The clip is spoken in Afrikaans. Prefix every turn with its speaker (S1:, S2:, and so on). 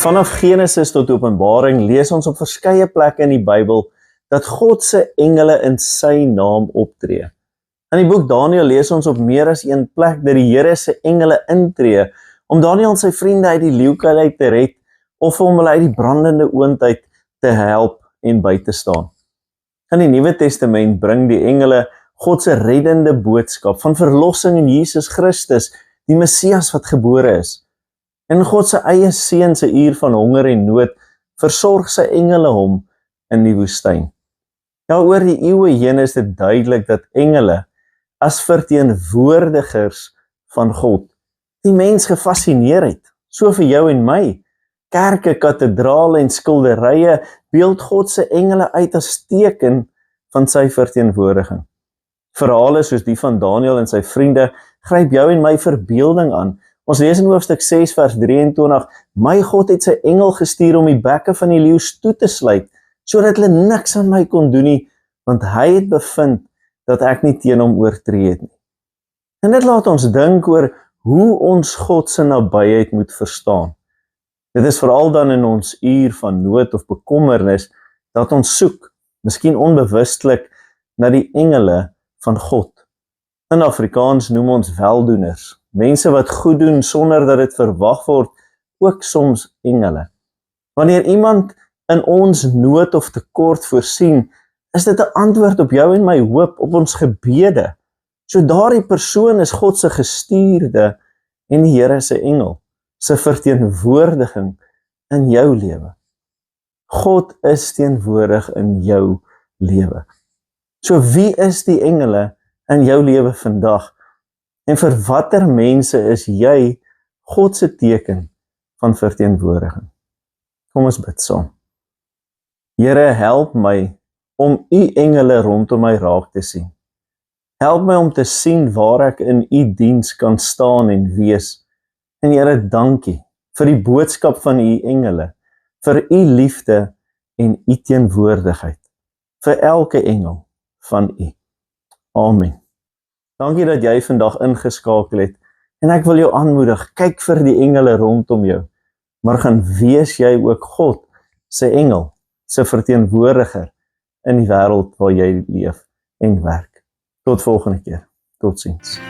S1: Vanaf Genesis tot Openbaring lees ons op verskeie plekke in die Bybel dat God se engele in sy naam optree. In die boek Daniël lees ons op meer as een plek dat die Here se engele intree om Daniël en sy vriende uit die leeukuil uit te red of om hulle uit die brandende oond uit te help en by te staan. In die Nuwe Testament bring die engele God se reddende boodskap van verlossing in Jesus Christus, die Messias wat gebore is. In God se eie seun se uur van honger en nood versorg sy engele hom in die woestyn. Ja, oor die eeue heen is dit duidelik dat engele as verteenwoordigers van God die mens gefascineer het, so vir jou en my. Kerke, kathedrale en skilderye beeld God se engele uit as teken van sy verteenwoordiging. Verhale soos die van Daniël en sy vriende gryp jou en my verbeelding aan. Ons lees in hoofstuk 6 vers 23, my God het sy engel gestuur om die bekke van die leeu's toe te sluit, sodat hulle niks aan my kon doen nie, want hy het bevind dat ek nie teen hom oortree het nie. En dit laat ons dink oor hoe ons God se nabyheid moet verstaan. Dit is veral dan in ons uur van nood of bekommernis dat ons soek, miskien onbewustelik, na die engele van God. In Afrikaans noem ons weldoeners, mense wat goed doen sonder dat dit verwag word, ook soms engele. Wanneer iemand in ons nood of tekort voorsien, is dit 'n antwoord op jou en my hoop, op ons gebede. So daardie persoon is God se gestuurde en die Here se engel, se verteenwoordiging in jou lewe. God is teenwoordig in jou lewe. So wie is die engele in jou lewe vandag? En vir watter mense is jy God se teken van verteenwoordiging? Kom ons bid saam. Here, help my om u engele rondom my raak te sien. Help my om te sien waar ek in u diens kan staan en wees. En Here, dankie vir die boodskap van u engele, vir u liefde en u teenwoordigheid, vir elke engel van u. Amen. Dankie dat jy vandag ingeskakel het, en ek wil jou aanmoedig, kyk vir die engele rondom jou, maar gaan wees jy ook God se engel, se verteenwoordiger in die wêreld waar jy leef en werk. Tot volgende keer. Totsiens.